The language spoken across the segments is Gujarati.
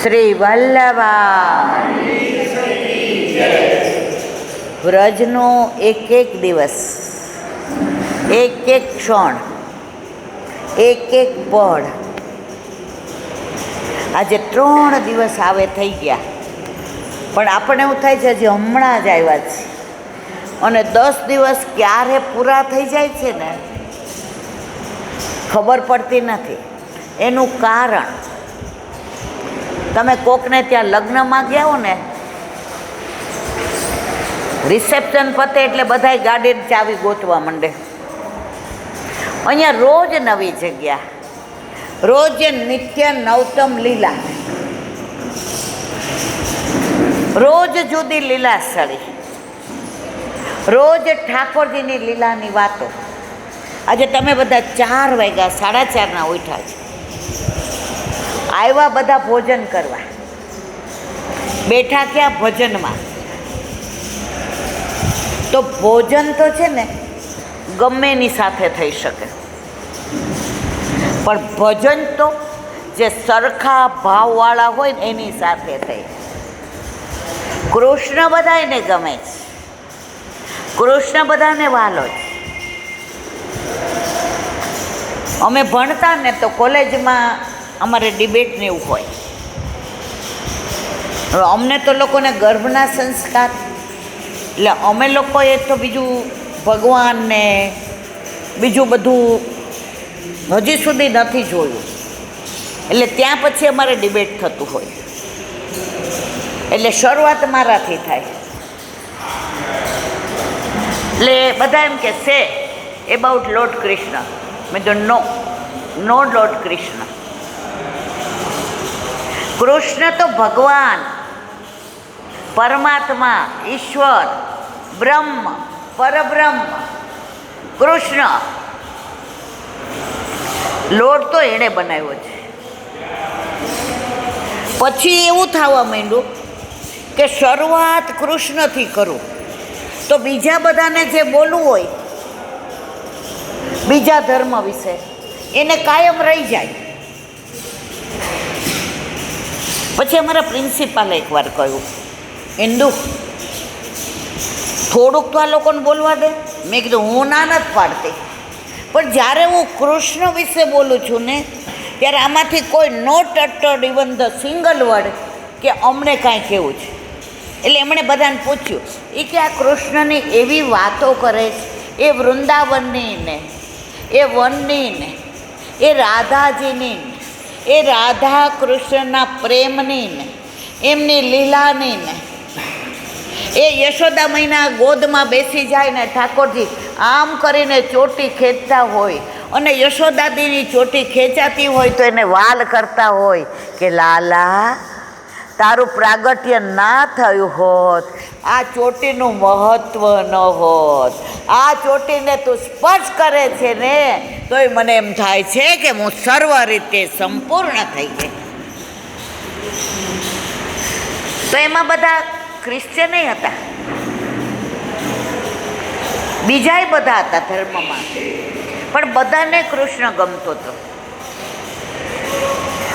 શ્રી વલ્લભા વ્રજનો એક એક દિવસ, એક એક ક્ષણ, એક એક પળ, આજે 3 દિવસ આવે થઈ ગયા, પણ આપણને એવું થાય છે હજી હમણાં જ આવ્યા છે, અને 10 દિવસ ક્યારે પૂરા થઈ જાય છે ને ખબર પડતી નથી. એનું કારણ, તમે કોકને ત્યાં લગ્નમાં ગયા હો ને, રિસેપ્શન પતે એટલે બધાય ગાડીની ચાવી ગોતવા માંડે. અહીંયા રોજ નવી જગ્યા, રોજ નિત્ય નવતમ લીલા, રોજ જુદી લીલા સ્થળી, રોજ ઠાકોરજીની લીલાની વાતો. આજે તમે બધા 4 વાગ્યા, 4:30 ઉઠ્યા છે, આવ્યા બધા ભોજન કરવા, બેઠા ક્યાં? ભજનમાં. તો ભોજન તો છે ને ગમે એની સાથે થઈ શકે, પણ ભજન તો જે સરખા ભાવવાળા હોય ને એની સાથે થઈ. કૃષ્ણ બધાને ગમે છે, કૃષ્ણ બધાને વાલો છે. અમે ભણતા ને તો કોલેજમાં અમારે ડિબેટ ને એવું હોય. હવે અમને તો લોકોને ગર્ભના સંસ્કાર, એટલે અમે લોકોએ તો બીજું ભગવાનને બીજું બધું હજી સુધી નથી જોયું, એટલે ત્યાં પછી અમારે ડિબેટ થતું હોય. એટલે શરૂઆત મારાથી થાય. એટલે બધા એમ કે સે એબાઉટ લોર્ડ કૃષ્ણ. મેં તો નો લોર્ડ કૃષ્ણ. કૃષ્ણ તો ભગવાન, પરમાત્મા, ઈશ્વર, બ્રહ્મ, પરબ્રહ્મ, કૃષ્ણ. લોર્ડ તો એણે બનાવ્યો છે. પછી એવું થવા માંડ્યું કે શરૂઆત કૃષ્ણથી કરું તો બીજા બધાને જે બોલવું હોય બીજા ધર્મ વિશે, એને કાયમ રહી જાય. પછી અમારા પ્રિન્સિપાલે એકવાર કહ્યું, ઇન્દુ થોડુંક તો આ લોકોને બોલવા દે. મેં કીધું હું ના નથી પાડતી, પણ જ્યારે હું કૃષ્ણ વિશે બોલું છું ને ત્યારે આમાંથી કોઈ not uttered even the single word કે અમને કાંઈ કહેવું છે. એટલે એમણે બધાને પૂછ્યું, એ કે આ કૃષ્ણની એવી વાતો કરે છે, એ વૃંદાવનની ને, એ વનની ને, એ રાધાજીની ને, એ રાધા કૃષ્ણના પ્રેમની ને, એમની લીલાની ને, એ યશોદા મૈના ગોદમાં બેસી જાય ને ઠાકોરજી આમ કરીને ચોટી ખેંચતા હોય, અને યશોદાદીની ચોટી ખેંચાતી હોય તો એને વાલ કરતા હોય કે લાલા તારું પ્રાગટ્ય ના થયું હોત, આ ચોટીનું મહત્વ ન હોત, આ ચોટીને તું સ્પર્શ કરે છે ને તોય મને એમ થાય છે કે હું સર્વ રીતે સંપૂર્ણ થઈ ગઈ. તો એમાં બધા ક્રિશ્ચિયન હતા, બીજાય બધા હતા ધર્મમાં, પણ બધાને કૃષ્ણ ગમતો હતો.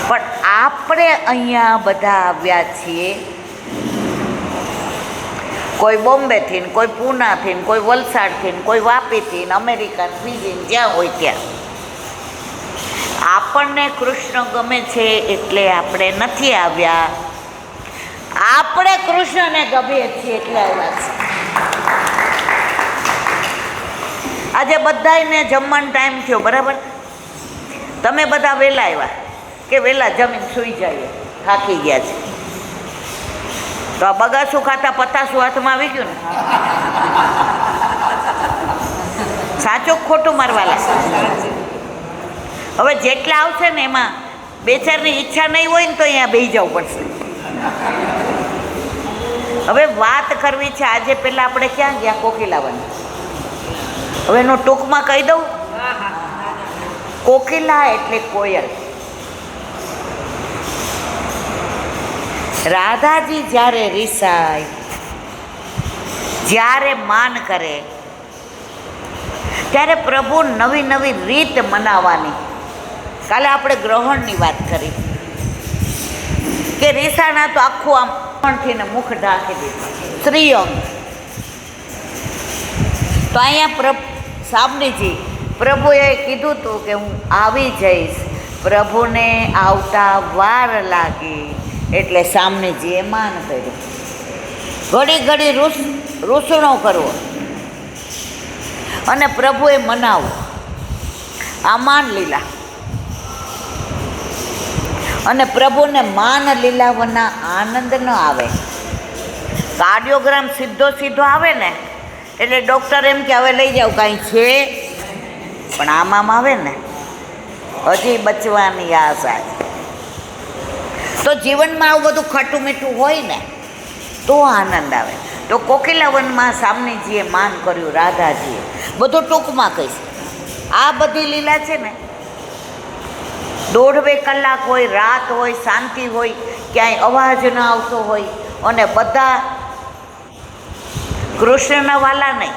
પણ આપણે અહીંયા બધા આવ્યા છીએ, કોઈ બોમ્બેથી ને, કોઈ પૂનાથી ને, કોઈ વલસાડથી ને, કોઈ વાપીથી ને, અમેરિકા, ફીજી, જ્યાં હોય ત્યાં. આપણને કૃષ્ણ ગમે છે એટલે આપણે નથી આવ્યા, આપણે કૃષ્ણને ગમીએ છીએ એટલે આવ્યા છે. આજે બધાને જમવાનો ટાઈમ થયો, બરાબર? તમે બધા વહેલા આવ્યા કે વહેલા જમીન સૂઈ જઈએ, થાકી ગયા છે. તો આ બગાસું ખાતા પતાસું હાથમાં આવી ગયું ને. સાચું ખોટું મારવાલા? હવે જેટલા આવશે ને એમાં 2-4ની ઈચ્છા નહીં હોય ને તો અહીંયા બેસી જવું પડશે. હવે વાત કરવી છે આજે. પહેલાં આપણે ક્યાં ગયા? કોકિલાવાની. હવે એનું ટૂંકમાં કહી દઉં. કોકિલા એટલે કોયલ. રાધાજી જ્યારે રિસાય, જ્યારે માન કરે, ત્યારે પ્રભુ નવી નવી રીત મનાવવાની. કાલે આપણે ગ્રહણની વાત કરી કે રીસાના તો આખું આમ પણથીને મુખ ઢાંકી દીધું, શ્રીઅંગ. તો અહીંયા સાબનીજી પ્રભુએ કીધું હતું કે હું આવી જઈશ. પ્રભુને આવતા વાર લાગી એટલે સામનેજીએ માન કર્યું. ઘડી ઘડી રૂસણો કરવો અને પ્રભુએ મનાવવું, આ માન લીલા. અને પ્રભુને માન લીલાવના આનંદ ન આવે. કાર્ડિયોગ્રામ સીધો આવે ને એટલે ડૉક્ટર એમ કે હવે લઈ જાઓ, કાંઈ છે, પણ આમ આવે ને હજી બચવાની આશા છે. તો જીવનમાં આવું બધું ખાટું મીઠું હોય ને તો આનંદ આવે. તો કોકિલાવનમાં સામનીજીએ માન કર્યું, રાધાજીએ. બધું ટૂંકમાં કહીશ. આ બધી લીલા છે ને 1.5 કલાક હોય, રાત હોય, શાંતિ હોય, ક્યાંય અવાજ ન આવતો હોય અને બધા કૃષ્ણના વાલા નહીં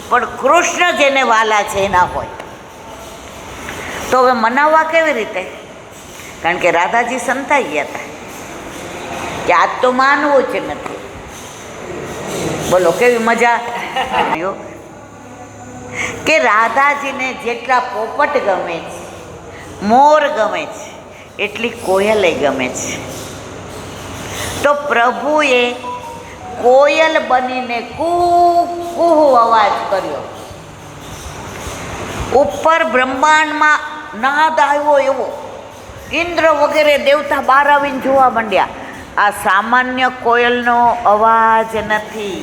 પણ કૃષ્ણ જેને વાલા છે એના હોય. તો હવે મનાવવા કેવી રીતે? કારણ કે રાધાજી સંતાઈ ગયા હતા કે આજ તો માનવું જ નથી. બોલો કેવી મજા કે રાધાજીને જેટલા પોપટ ગમે છે, મોર ગમે છે, એટલી કોયલે ગમે છે. તો પ્રભુએ કોયલ બનીને કૂ અવાજ કર્યો. ઉપર બ્રહ્માંડમાં નાદ આવ્યો એવો. ઇન્દ્ર વગેરે દેવતા બહાર આવીને જોવા માંડ્યા. આ સામાન્ય કોયલનો અવાજ નથી.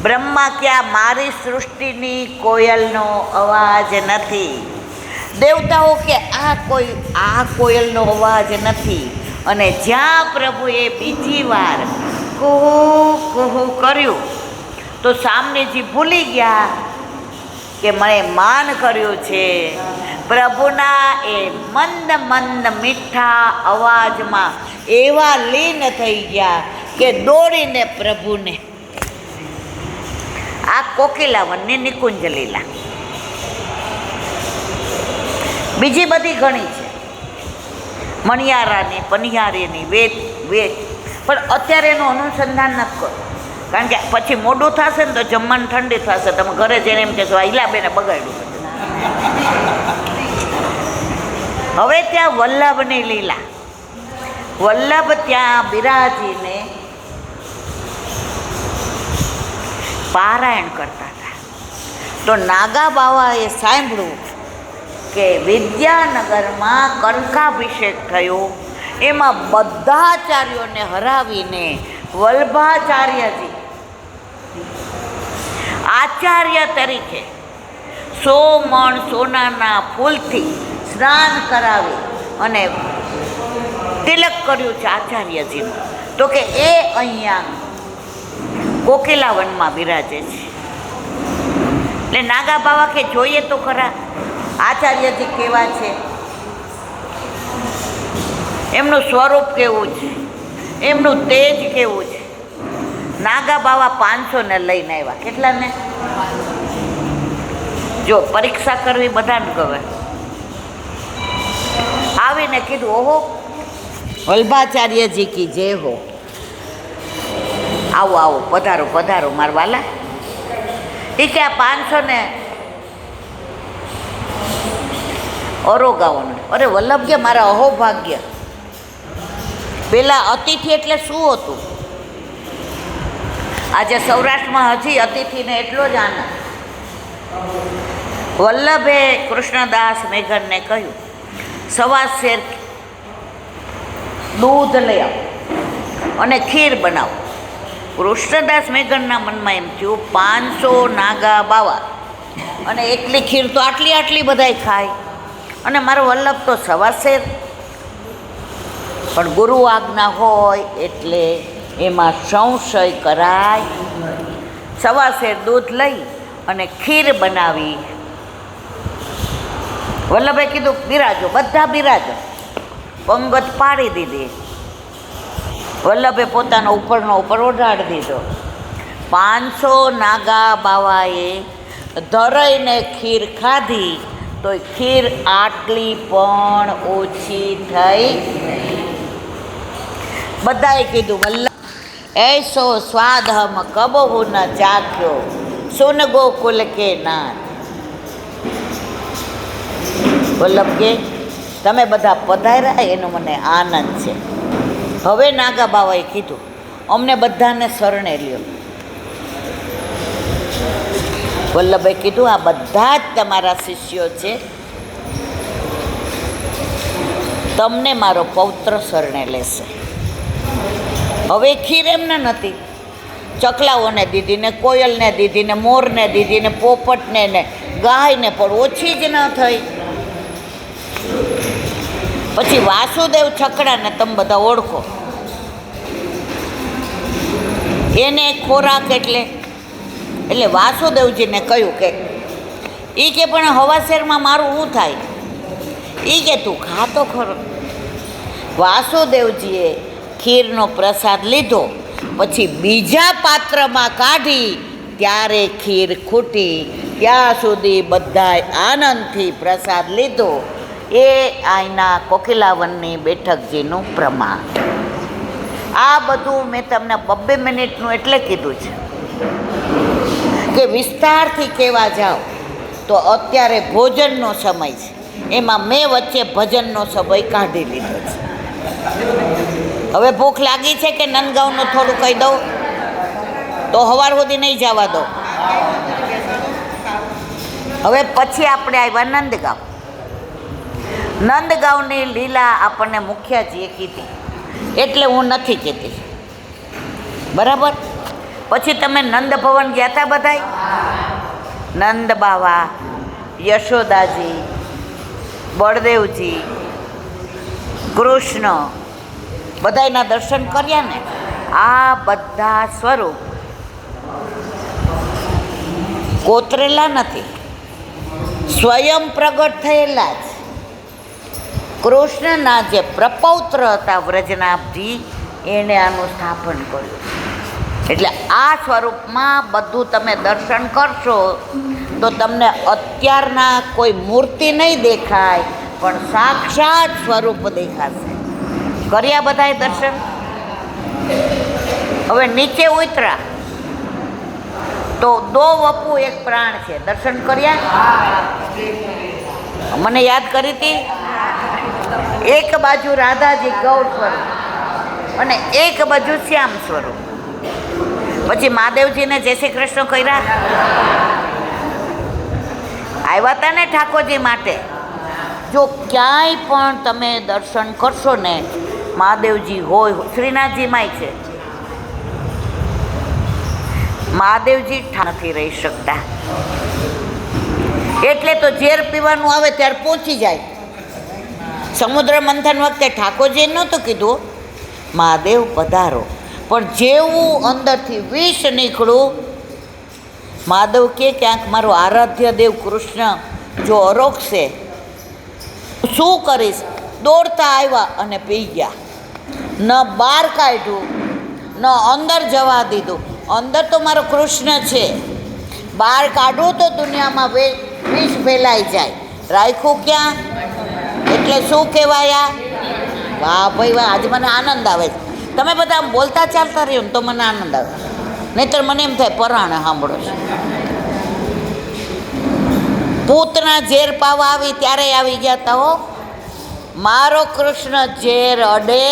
બ્રહ્મા ક્યાં મારી સૃષ્ટિની કોયલનો અવાજ નથી. દેવતાઓ કે આ કોયલનો અવાજ નથી. અને જ્યાં પ્રભુએ બીજી વાર કુહુ કર્યું તો સામનેજી ભૂલી ગયા કે મને માન કર્યું છે. પ્રભુના એ મંદ મીઠા અવાજમાં એવા લીન થઈ ગયા કે દોડીને પ્રભુને. આ કોકિલાવનની નિકુંજ લીલા. બીજી બધી ઘણી છે, મણિયારાની, પનિયારીની, વેદ પણ અત્યારે એનું અનુસંધાન નથી કરો. કારણ કે પછી મોડું થશે ને તો જમવાનું ઠંડી થશે. તમે ઘરે જઈને એમ કહેશો હિલાબેને બગાડ્યું. હવે ત્યાં વલ્લભની લીલા. વલ્લભ ત્યાં બિરાજીને પારાયણ કરતા હતા. તો નાગા બાવાએ સાંભળ્યું કે વિદ્યાનગરમાં કંકાભિષેક થયો, એમાં બધા આચાર્યોને હરાવીને વલ્ભાચાર્યજી આચાર્ય તરીકે 100 મણ સોનાના ફૂલથી સ્નાન કરાવી અને તિલક કર્યું છે આચાર્યજીનું. તો કે એ અહીંયા કોકિલાવનમાં બિરાજે છે. એટલે નાગા બાવા કે જોઈએ તો ખરા આચાર્યજી કેવા છે, એમનું સ્વરૂપ કેવું છે, એમનું તેજ કેવું છે. નાગા બાવા 500 ને લઈને આવ્યા. કેટલાને? જો પરીક્ષા કરવી બધાને ગમે. આવીને કીધું ઓહો વલ્ભાચાર્યજી કી જય હો, આવો આવો પધારો પધારો મારા વાલા. એ કે આ 500 ને અરોગાવાનું. અરે વલ્લભ કે મારા અહોભાગ્ય. પેલા અતિથિ એટલે શું હતું? આજે સૌરાષ્ટ્રમાં હજી અતિથિને એટલો જ આનંદ. વલ્લભે કૃષ્ણદાસ મેઘરને કહ્યું 1.25 શેર દૂધ લઈ આવો અને ખીર બનાવો. કૃષ્ણદાસ મેઘરના મનમાં એમ થયું 500 નાગા બાવા અને એટલી ખીર તો આટલી બધાય ખાય અને મારો વલ્લભ તો 1.25 શેર. પણ ગુરુ આજ્ઞા હોય એટલે એમાં સંશય કરાય. 1.25 શેર દૂધ લઈ અને ખીર બનાવી. વલ્લભે કીધું બિરાજો, બધા બિરાજો. પંગત પાડી દીધી. વલ્લભે પોતાનો ઉપરનો ઉપર ઓઢાડી દીધો. 500 નાગા બાવાએ ધરાઈને ખીર ખાધી તો ખીર આટલી પણ ઓછી થઈ. બધાએ કીધું વલ્લભ ऐसो स्वाद हम कबहू न चाख्यो सुन गोकुल के नाथ। વલ્લભ કે તમે બધા પધાર્યા એનો મને આનંદ છે। હવે નાગા બાવાએ કીધું અમને બધાને શરણે લ્યો। વલ્લભે કીધું આ બધા જ તમારા શિષ્યો છે, તમને મારો પૌત્ર શરણે લેશે। હવે ખીર એમને નથી, ચકલાઓને દીધી ને કોયલને દીધી ને મોરને દીધી ને પોપટને ને ગાયને પણ ઓછી જ ન થઈ। પછી વાસુદેવ છકડાને તમે બધા ઓળખો, એને ખોરાક એટલે વાસુદેવજીને કહ્યું કે એ કે પણ હવાશેરમાં મારું શું થાય, એ કે તું ખા તો ખરો। વાસુદેવજીએ ખીરનો પ્રસાદ લીધો, પછી બીજા પાત્રમાં કાઢી ત્યારે ખીર ખૂટી, ત્યાં સુધી બધાએ આનંદથી પ્રસાદ લીધો। એ અહીંના કોકિલાવનની બેઠકજીનું પ્રમાણ। આ બધું મેં તમને 2 મિનિટનું એટલે કીધું છે કે વિસ્તારથી કહેવા જાઓ તો અત્યારે ભોજનનો સમય છે, એમાં મેં વચ્ચે ભજનનો સમય કાઢી લીધો છે। હવે ભૂખ લાગી છે કે નંદગાંવનું થોડું કહી દઉં તો સવાર સુધી નહીં જવા દો। હવે પછી આપણે આવ્યા નંદગાંવ। નંદગાંવની લીલા આપણને મુખ્યજીએ કીધી એટલે હું નથી કહેતી, બરાબર। પછી તમે નંદ ભવન ગયા હતા બધાય? નંદ બાવા, યશોદાજી, બળદેવજી, કૃષ્ણ બધાયના દર્શન કર્યા ને? આ બધા સ્વરૂપ કોતરેલા નથી, સ્વયં પ્રગટ થયેલા જ। કૃષ્ણના જે પ્રપૌત્ર હતા વ્રજનાભજી, એણે આનું સ્થાપન કર્યું। એટલે આ સ્વરૂપમાં બધું તમે દર્શન કરશો તો તમને અત્યારના કોઈ મૂર્તિ નહીં દેખાય, પણ સાક્ષાત સ્વરૂપ દેખાશે। કર્યા બધાએ દર્શન? હવે નીચે ઉતરા તો દો વપુ એક પ્રાણ છે, દર્શન કર્યા? મને યાદ કરી હતી, એક બાજુ રાધાજી ગૌર સ્વરૂપ અને એક બાજુ શ્યામ સ્વરૂપ। પછી મહાદેવજીને જય શ્રી કૃષ્ણ કર્યા, આવ્યા હતા ને ઠાકોરજી માટે। જો ક્યાંય પણ તમે દર્શન કરશો ને મહાદેવજી હોય, શ્રીનાથજીમાંય છે, મહાદેવજી નથી રહી શકતા, એટલે તો ઝેર પીવાનું આવે ત્યારે પહોંચી જાય। સમુદ્ર મંથન વખતે ઠાકોરજીએ નહોતું કીધું મહાદેવ પધારો, પણ જેવું અંદરથી વિષ નીકળ્યું, મહાદેવ કે ક્યાંક મારો આરાધ્ય દેવ કૃષ્ણ જો અરોગશે શું કરીશ? દોડતા આવ્યા અને પી ગયા, ન બહાર કાઢ્યું ન અંદર જવા દીધું। અંદર તો મારો કૃષ્ણ છે, બહાર કાઢવું તો દુનિયામાં વિષ ફેલાઈ જાય, રાખ્યું ક્યાં? એટલે શું કહેવાયા? વાહ ભાઈ વાહ, આજે મને આનંદ આવે છે। તમે બધા આમ બોલતા ચાલતા રહ્યો ને તો મને આનંદ આવે, નહીંતર મને એમ થાય પરાણે સાંભળો છો। પૂતના ઝેર પાવા આવી ત્યારે આવી ગયા તા હો, મારો કૃષ્ણ ઝેર અડે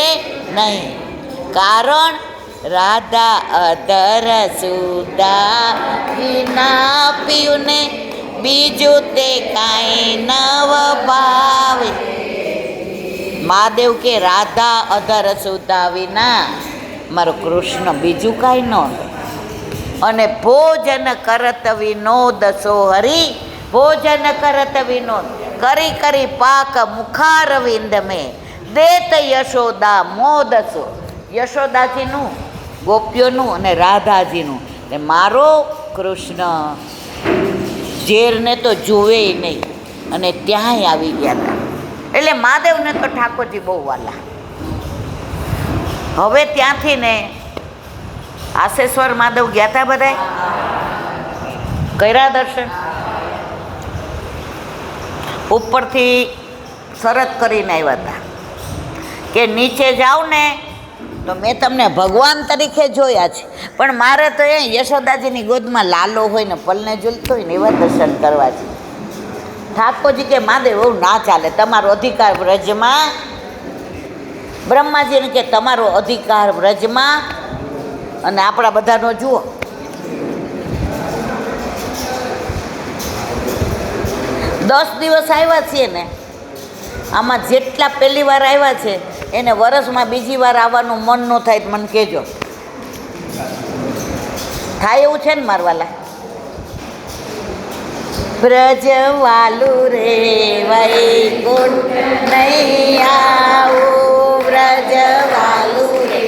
નહીં, કારણ રાધા અધર સુદા વિના પીયું ને બીજું તે કાંઈ નવ ભાવે। મહાદેવ કે રાધા અધર સુદા વિના મારો કૃષ્ણ બીજું કાંઈ ન લે। અને ભોજન કરત વિનોદ સો હરી, ભોજન કરત વિનોદ કરી કરી પાક મુખારવિંદ મેં દેત યશોદા મોદસો। યશોદાજીનું, ગોપીઓનું અને રાધાજીનું, ને મારો કૃષ્ણ ઝેરને તો જુએ નહીં અને ત્યાંય આવી ગયા હતા। એટલે મહાદેવને તો ઠાકોરજી બહુ વાલા। હવે ત્યાંથી ને આશેશ્વર મહાદેવ ગયા હતા બધાય? કર્યા દર્શન? ઉપરથી શરત કરીને આવ્યા હતા કે નીચે જાઓ ને તો મેં તમને ભગવાન તરીકે જોયા છે, પણ મારે તો એ યશોદાજીની ગોદમાં લાલો હોય ને પલને ઝૂલતો હોય ને એવા દર્શન કરવા છે. ઠાકોરજી કે મહાદેવ એવું ના ચાલે, તમારો અધિકાર વ્રજમાં. બ્રહ્માજીને કે તમારો અધિકાર વ્રજમાં. અને આપણા બધાનો જુઓ, 10 દિવસ આવ્યા છીએ ને, આમાં જેટલા પહેલી વાર આવ્યા છે એને વરસમાં બીજી વાર આવવાનું મન ન થાય તો મને કહેજો. થાય એવું છે ને મારવાલા? વ્રજવાલું રે વૈકુંઠ નહીં આવું, વ્રજવાલું રે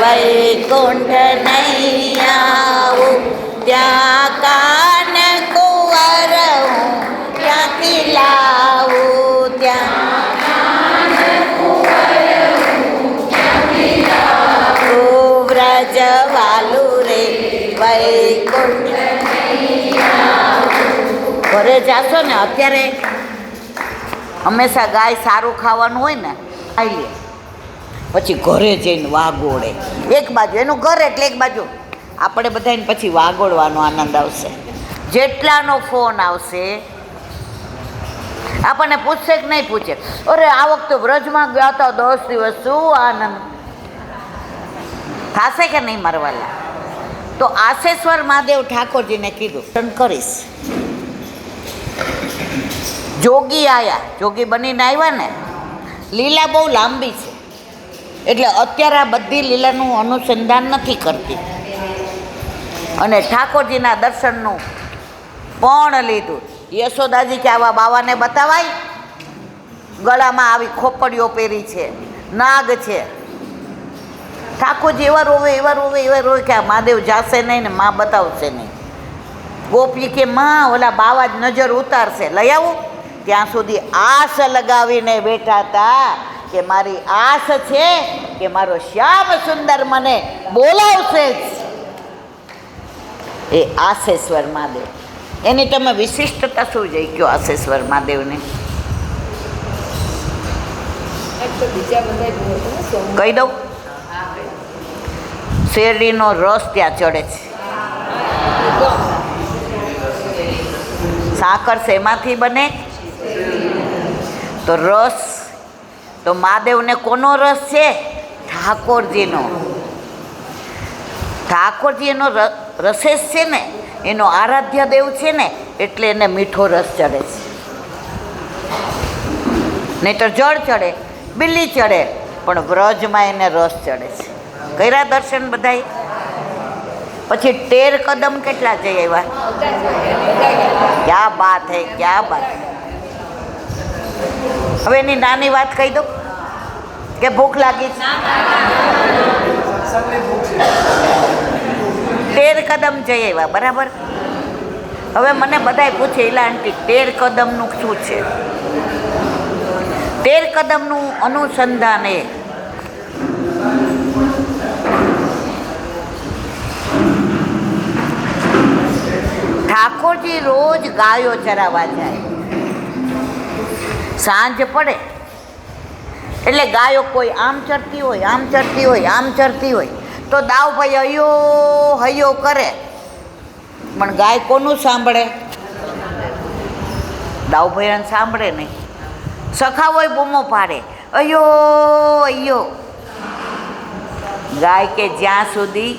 વૈકુંઠ નહીં આવું, ત્યાં કાન કુંવર હું ક્યાંથી લાવું, ત્યાં વ્રજવાલું રે વૈકુંઠ. ઘરે જાશો ને, અત્યારે હંમેશા ગાય સારું ખાવાનું હોય ને ખાઈ લે, પછી ઘરે જઈને વાગોળે. એક બાજુ એનું ઘર એટલે એક બાજુ આપણે બધાને પછી વાગોળવાનો આનંદ આવશે. જેટલાનો ફોન આવશે આપણને પૂછશે કે નહીં પૂછે, અરે આ વખતે વ્રજમાં ગયા હતા 10 દિવસ, શું આનંદ થશે કે નહીં મારવાલા? તો આશેશ્વર મહાદેવ ઠાકોરજીને કીધું દર્શન કરીશ. જોગી આવ્યા, જોગી બનીને આવ્યા ને, લીલા બહુ લાંબી છે એટલે અત્યારે આ બધી લીલાનું અનુસંધાન નથી કરતી. અને ઠાકોરજીના દર્શનનું પણ લીધું. યશોદાજી કે આવા બાવાને બતાવાય, ગળામાં આવી ખોપડીઓ પહેરી છે, નાગ છે. ઠાકોરજી એવા રોવે એવા રોવે એવા રોવે કે આ મહાદેવ જાશે નહીં ને માં બતાવશે નહીં. ગોપી કે માં ઓલા બાવા જ નજર ઉતારશે, લઈ આવું. ત્યાં સુધી આસ લગાવીને બેઠા હતા કે મારી આસ છે કે મારો શ્યામ સુંદર મને બોલાવશે જ. એ આશેશ્વર મહાદેવ, એની તમે વિશિષ્ટતા શું જઈ ગયો આશેશ્વર મહાદેવને? કહી દઉં, શેરડીનો રસ ત્યાં ચડે છે. સાકર શેમાંથી બને? તો રસ તો મહાદેવને કોનો રસ છે? ઠાકોરજીનો. ઠાકોરજી એનો રસેશ છે ને, એનો આરાધ્ય દેવ છે ને, એટલે એને મીઠો રસ ચડે છે. નહીં તો જળ ચડે, બિલ્લી ચડે, પણ વ્રજમાં એને રસ ચડે છે. કર્યા દર્શન બધાય? પછી 13 કદમ કેટલા જઈ આવ્યા? ક્યાં બાત હે, ક્યાં બાત. હવે એની નાની વાત કહી દો કે ભૂખ લાગી છે? 13 કદમ જઈ આવ્યા, બરાબર. હવે મને બધાય પૂછે, એલા આંટી 13 કદમનું શું છે? 13 કદમનું અનુસંધાન એ ઠાકોરજી રોજ ગાયો ચરાવવા જાય. સાંજ પડે એટલે ગાયો કોઈ આમ ચરતી હોય, આમ ચરતી હોય, આમ ચરતી હોય, તો દાવભાઈ હૈયો હૈયો કરે, પણ ગાય કોનું સાંભળે? દાવભાઈ સાંભળે નહીં. સખા હોય બૂમો પાડે, અયો અયો. ગાય કે જ્યાં સુધી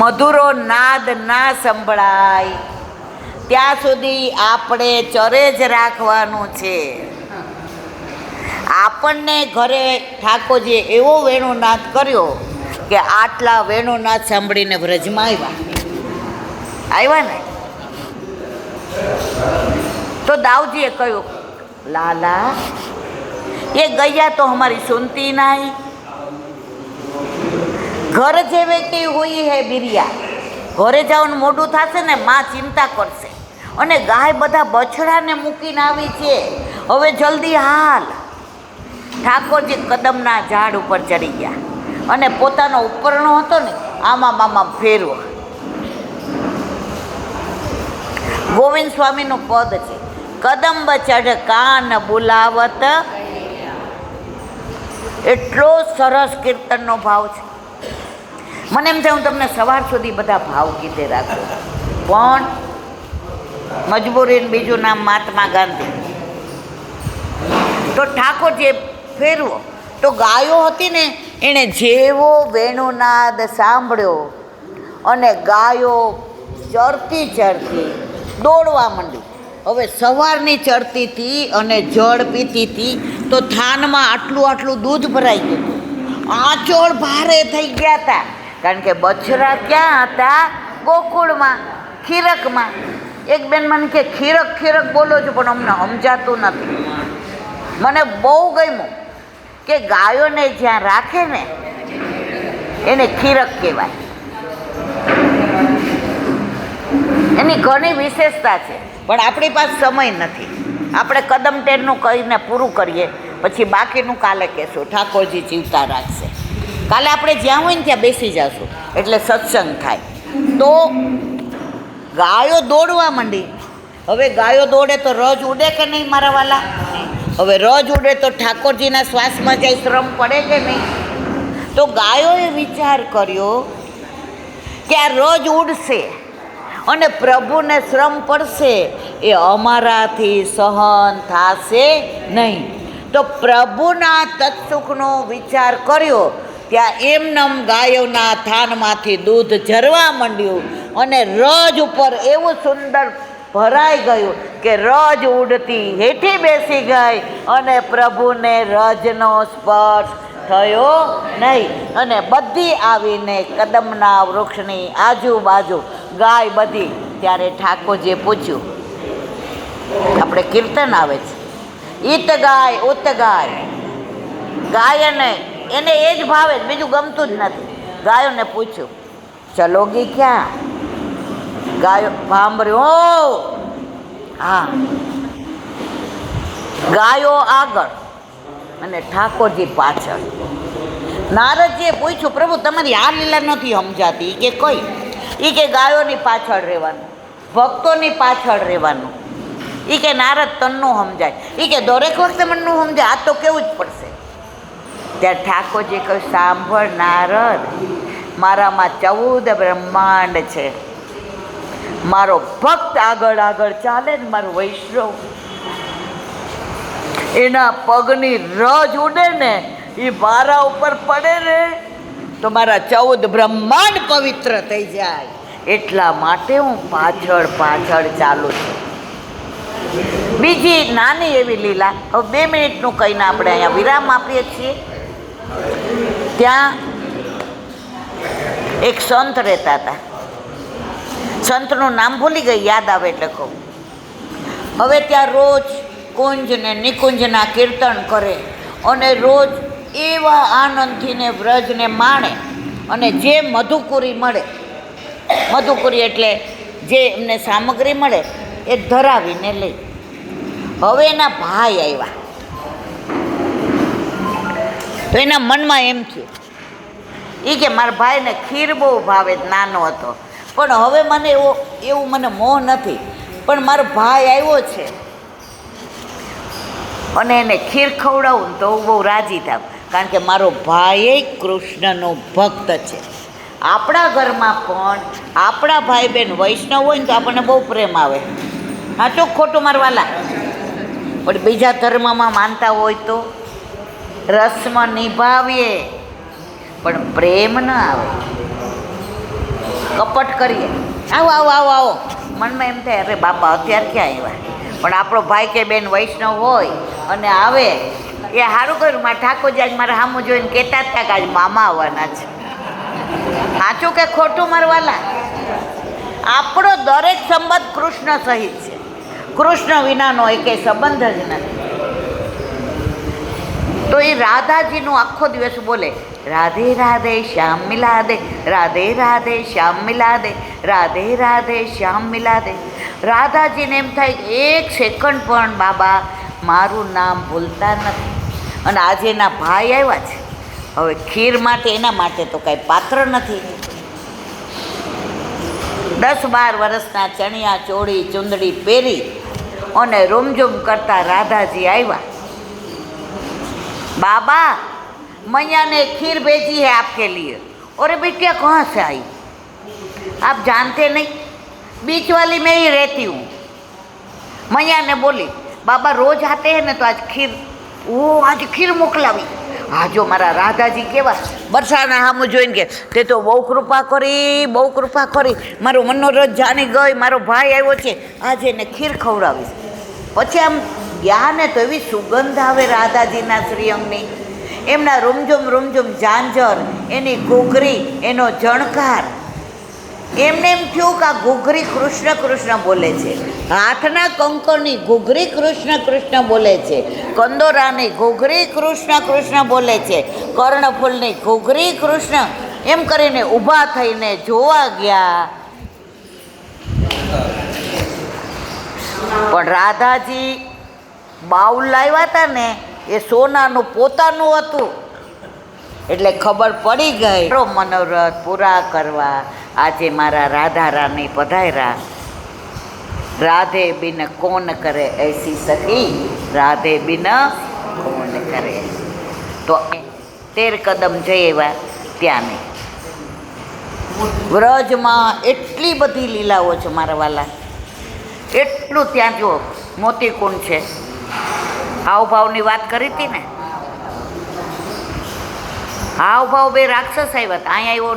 મધુરો નાદ ના સંભળાય ત્યાં સુધી આપણે ચરે જ રાખવાનું છે. આપણને ઘરે ઠાકોરજીએ એવો વેણુનાદ કર્યો કે આટલા વેણુનાદ સાંભળીને વ્રજમાં આવ્યા ને, તો દાવજીએ કહ્યું, લાલા એ ગયા તો હમારી સુનતી નહીં. ઘર જેવે કે હોય હે બિરિયા, ઘરે જવાનું મોડું થશે ને માં ચિંતા કરશે. અને ગાય બધા બછડાને મૂકીને આવી છે, હવે જલ્દી હાલ. ઠાકોરજી કદમના ઝાડ ઉપર ચડી ગયા અને પોતાનો ઉપરણો હતો ને આમાં ફેરવો. ગોવિંદ સ્વામીનું પદ છે, કદંબ ચઢ કાન બોલાવત. એટલો સરસ કીર્તનનો ભાવ છે. મને એમ થાય હું તમને સવાર સુધી બધા ભાવ કીધે રાખું, પણ મજબૂરીનું બીજું નામ મહાત્મા ગાંધી. તો ઠાકોરજીએ ફેરવો તો ગાયો હતી ને, એણે જેવો વેણુનાદ સાંભળ્યો અને ગાયો ચરતી ચરતી દોડવા માંડી. હવે સવારની ચરતી હતી અને જળ પીતી હતી તો થાનમાં આટલું આટલું દૂધ ભરાઈ ગયું. આંચોળ ભારે થઈ ગયા હતા, કારણ કે બછરા ક્યાં હતા? ગોકુળમાં, ખીરકમાં. એક બેન મને કે ખીરક ખીરક બોલો છો, પણ અમને સમજાતું નથી. મને બહુ ગમ્યું કે ગાયોને જ્યાં રાખે ને એને ખીરક કહેવાય. એની ઘણી વિશેષતા છે, પણ આપણી પાસે સમય નથી. આપણે કદમ ટેરનું કહીને પૂરું કરીએ, પછી બાકીનું કાલે કહેશું. ઠાકોરજી જીવતા રાખશે. કાલે આપણે જ્યાં હોય ને ત્યાં બેસી જશું, એટલે સત્સંગ થાય. તો ગાયો દોડવા માંડી. હવે ગાયો દોડે તો રજ ઉડે કે નહીં મારા વાલા? હવે રજ ઉડે તો ઠાકોરજીના શ્વાસમાં જાય શ્રમ પડે કે નહીં? તો ગાયોએ વિચાર કર્યો કે આ રજ ઉડશે અને પ્રભુને શ્રમ પડશે, એ અમારાથી સહન થશે નહીં. તો પ્રભુના તત્સુખનો વિચાર કર્યો. ત્યાં એમનેમ ગાયોના થાનમાંથી દૂધ ઝરવા માંડ્યું અને રજ ઉપર એવું સુંદર ભરાઈ ગયું કે રજ ઉડતી હેઠી બેસી ગઈ અને પ્રભુને રજનો સ્પર્શ થયો નહીં. અને બધી આવીને કદમના વૃક્ષની આજુબાજુ ગાય બધી. ત્યારે ઠાકોરજીએ પૂછ્યું, આપણે કીર્તન આવે છે, ઈત ગાય ઉત ગાય. ગાય એને એ જ ભાવે, બીજું ગમતું જ નથી. ગાયોને પૂછ્યું, ચલોગી ક્યાં? ગાયો સાંભળ્યો, હા. ગાયો આગળ અને ઠાકોરજી પાછળ. નારદજીએ પૂછ્યું, પ્રભુ તમારી આ લીલા નથી સમજાતી. કે કઈ? એ કે ગાયોની પાછળ રહેવાનું, ભક્તોની પાછળ રહેવાનું. એ કે નારદ તનનું સમજાય. એ કે દરેક વખતે મનનું સમજાય, આ તો કેવું જ પડશે. ત્યારે ઠાકોરજી કહ્યું, સાંભળ નારદ, મારામાં 14 બ્રહ્માંડ છે. મારો ભક્ત આગળ આગળ ચાલે ને, મારો વૈષ્ણવ, એના પગની રજ ઉડે ને, એ મારા ઉપર પડે ને તો મારા 14 બ્રહ્માંડ પવિત્ર થઈ જાય. એટલા માટે હું પાછળ પાછળ ચાલુ છું. બીજી નાની એવી લીલા, હવે 2 મિનિટનું કહીને આપણે અહીંયા વિરામ આપીએ છીએ. ત્યાં એક સંત રહેતા હતા. સંતનું નામ ભૂલી ગઈ, યાદ આવે એટલે કહું. હવે ત્યાં રોજ કુંજ ને નિકુંજના કીર્તન કરે અને રોજ એવા આનંદથી ને વ્રજને માણે. અને જે મધુકુરી મળે, મધુકુરી એટલે જે એમને સામગ્રી મળે એ ધરાવીને લે. હવે એના ભાઈ આવ્યા તો એના મનમાં એમ થયું, એ કે મારા ભાઈને ખીર બહુ ભાવે, નાનો હતો, પણ હવે મને એવું મને મોહ નથી, પણ મારો ભાઈ આવ્યો છે અને એને ખીર ખવડાવું તો હું બહુ રાજી થાવ, કારણ કે મારો ભાઈ કૃષ્ણનો ભક્ત છે. આપણા ઘરમાં પણ આપણા ભાઈ બહેન વૈષ્ણવ હોય ને તો આપણને બહુ પ્રેમ આવે. સાચું ખોટું મારવાલા? પણ બીજા ધર્મમાં માનતા હોય તો રસ્મ નિભાવીએ પણ પ્રેમ ન આવે, કપટ કરીએ, આવો આવો આવો આવો. મનમાં એમ થાય, અરે બાપા અત્યારે ક્યાં આવ્યા? પણ આપણો ભાઈ કે બેન વૈષ્ણવ હોય અને આવે, એ સારું કર્યું. મારા ઠાકોરજી આજ મારા સામું જોઈને કહેતા હતા કે આજ મામા આવવાના છે. સાચું કે ખોટું મારવાલા? આપણો દરેક સંબંધ કૃષ્ણ સહિત છે. કૃષ્ણ વિનાનો એકે સંબંધ જ નથી. તો એ રાધાજીનું આખો દિવસ બોલે, રાધે રાધે શ્યામ મિલા દે, રાધે રાધે શ્યામ મિલા દે, રાધે રાધે શ્યામ મિલા દે. રાધાજીને એમ થાય એક સેકન્ડ પણ બાબા મારું નામ ભૂલતા નથી. અને આજે એના ભાઈ આવ્યા છે, હવે ખીર માટે એના માટે તો કાંઈ પાત્ર નથી. 10-12 વર્ષના ચણિયા ચોળી ચુંદડી પહેરી અને રૂમઝૂમ કરતા રાધાજી આવ્યા. બાબા मैया ने खीर भेजी है आपके लिए। अरे बेटिया कहाँ से आई? आप जानते नहीं, बीच वाली में ही रहती हूँ। मैया ने बोली बाबा रोज आते हैं ना तो आज खीर, वो आज खीर मोकलावी। हाँ जो मारा राधाजी केवा बरसाना हामું જોઈને તે તો બહુ કૃપા કરી, મારો મનોરથ જાણી ગઈ, મારો ભાઈ આવ્યો છે, આજે એને ખીર ખવડાવીશ. પછી આમ ગયા ને તો એવી સુગંધ આવે રાધાજીના શ્રીઅંગની, એમના રૂમઝુમ ઝાંઝર, એની ઘૂઘરી, એનો જણકાર. એમને એમ થયું કે આ ઘૂઘરી કૃષ્ણ કૃષ્ણ બોલે છે, હાથના કંકણની ઘૂઘરી કૃષ્ણ કૃષ્ણ બોલે છે, કંદોરાની ઘૂઘરી કૃષ્ણ કૃષ્ણ બોલે છે, કર્ણફૂલની ઘૂઘરી કૃષ્ણ. એમ કરીને ઊભા થઈને જોવા ગયા. પણ રાધાજી બાઉલ લાવ્યા હતા ને એ સોનાનું પોતાનું હતું, એટલે ખબર પડી ગઈ મારો મનોરથ પૂરા કરવા આજે મારા રાધા રાની પધાર્યા. રાધે બિન કોન કરે એસી સખી, રાધે બિન કોન કરે. તો 13 કદમ જઈ એવા ત્યાંને વ્રજમાં એટલી બધી લીલાઓ છે મારા વાલા. એટલું ત્યાં જો મોતીકુંડ છે, હાવભાવની વાત કરી હતી ને, હાવભાવ બે રાક્ષસ આવ્યા હતા. અહીંયા આવ્યો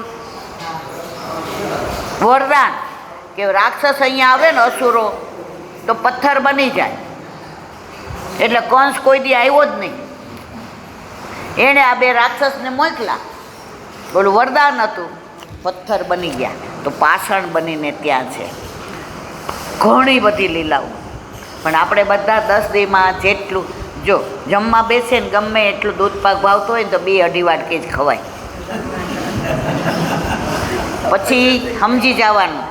વરદાન કે રાક્ષસ અહીંયા આવે ને અસુરો તો પથ્થર બની જાય. એટલે કંસ કોઈ દી આવ્યો જ નહીં, એણે આ બે રાક્ષસને મોકલા, બોલું વરદાન હતું, પથ્થર બની ગયા. તો પાષાણ બનીને ત્યાં છે. ઘણી બધી લીલાઓ. પણ આપણે બધા 10 દીમાં જેટલું જો જમવા બેસે ને ગમે એટલું દૂધ પાક ભાવતો હોય ને તો 2-2.5 વાટકી જ ખવાય, પછી સમજી જવાનું.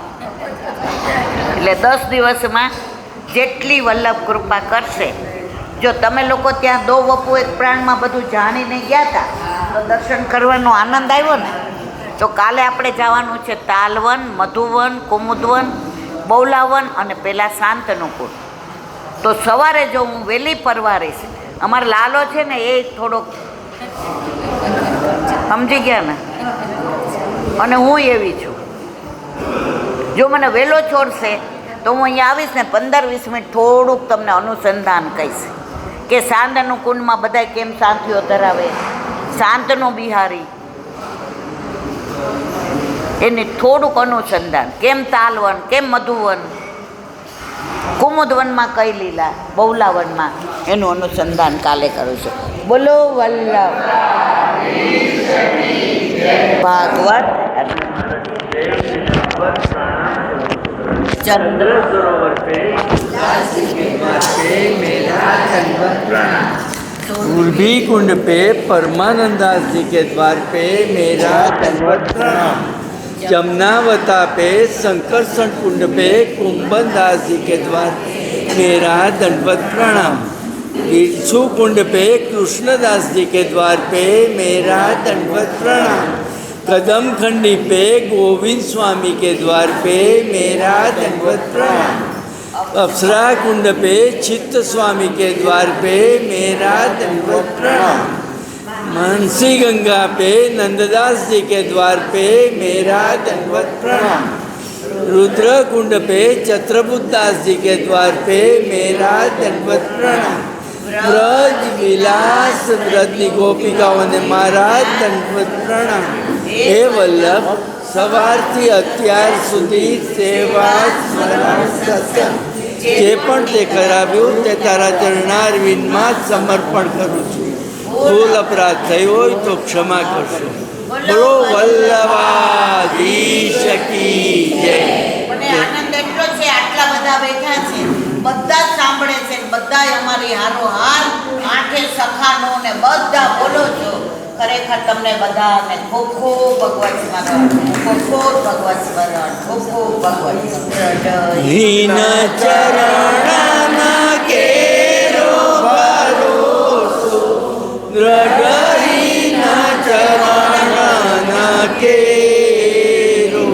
એટલે 10 દિવસમાં જેટલી વલ્લભ કૃપા કરશે. જો તમે લોકો ત્યાં દો વપુ એક પ્રાણમાં બધું જાણીને ગયા હતા તો દર્શન કરવાનો આનંદ આવ્યો ને. તો કાલે આપણે જવાનું છે તાલવન, મધુવન, કુમુદવન, બૌલાવન અને પેલા શાંતનુકુળ. તો સવારે જો હું વહેલી પરવારીશ, અમારો લાલો છે ને એ થોડોક સમજી ગયા ને, અને હું એવી છું, જો મને વહેલો છોડશે તો હું અહીંયા આવીશ ને 15-20 મિનિટ થોડુંક તમને અનુસંધાન કહીશ કે શાંતનું કુંડમાં બધા કેમ શાંતિઓ ધરાવે, શાંતનો બિહારી, એને થોડુંક અનુસંધાન, કેમ તાલવન, કેમ મધુવન, કુમુદવનમાં કઈ લીલા, બૌલાવનમાં એનું અનુસંધાન કાલે કરું છું. બોલો વલ્લભ ભાગવત चंद्र सरोवर पे पूर्वी कुंड पे परमानंदास जी के द्वार पे मेरा दंडवत प्रणाम। जमुनावता पे संकर्षण कुंड पे कुंभन दास जी के द्वार मेरा दंडवत प्रणाम। बिरछू कुंड पे कृष्णदास जी के द्वार पे मेरा दंडवत प्रणाम। कदम खंडी पे गोविंद स्वामी के द्वार पे मेरा दंडवत प्रणाम। अप्सरा कुंड पे चित्त स्वामी के द्वार पे मेरा दंडवत प्रणाम। मानसी गंगा पे नंददास जी के द्वार पे मेरा दंडवत प्रणाम। रुद्र कुंड पे चत्रबुद्धास जी के द्वार पे मेरा दंडवत प्रणाम। ब्रज विलास ब्रजनी गोपिकाओं ने मारा दंडवत प्रणाम। हे वल्लभ સવારથી અત્યાર સુધી સેવા સ્મરણ સત્સંગ જે પણ તે કરાવ્યું તે તારા ચરણારવિંદમાં સમર્પણ કરું છું. ભૂલ અપરાધ થયો હોય તો ક્ષમા કરશો. બોલો વલ્લભાધીશ કી જય. મને આનંદ એટલો છે, આટલા બધા બેઠા છે, બધા સાંભળે છે, બધા અમારી હારોહાર આઠે સખાનો ને બધા બોલો છો. ખરેખર તમને બધાને ખૂબ ખૂબ ભગવાન સ્મરણ, ખૂબ ખૂબ ભગવાન સ્મરણ, ખૂબ ખૂબ ભગવાન સ્મરણ. હીન ચરણમાં કેરો ભરોસો દ્રઢ હીન ચરણના કેરો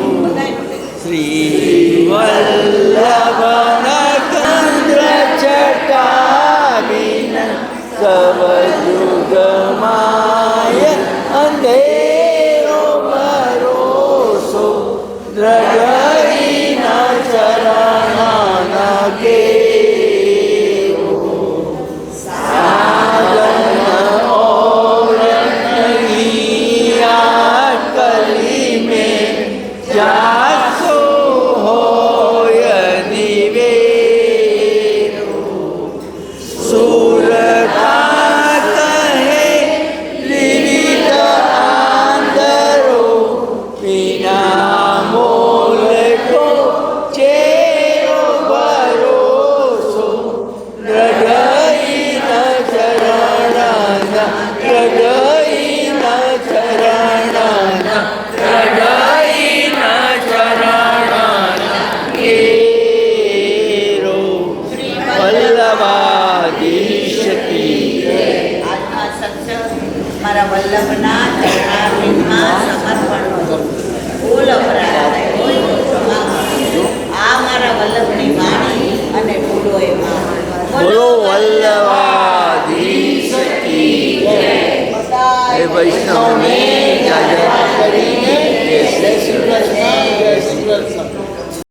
શ્રી વલ્લભના કંદ્ર જટા વિન સવ યુગમાય केरो साजन और नहीं आकली में जासो होय निवेरो सुरखात है विविध आंदरो बिना मोल को चेरो भरोसो हृदय न चरणाना हृदय न चरणाना हृदय न चरणाना केरो वल्लभाधीश की આત્મા સત્સંગ મારા વલ્લભના ચરણારવિંદમાં સમર્પણ ફૂલ અપરાધ હોય તો ક્ષમા કરજો. આ મારા વલ્લભની વાણી અને ભૂલો એમાં બોલો વલ્લભાધીશ की जय બધાય वैष्णव ने जागरण करी जय श्री कृष्ण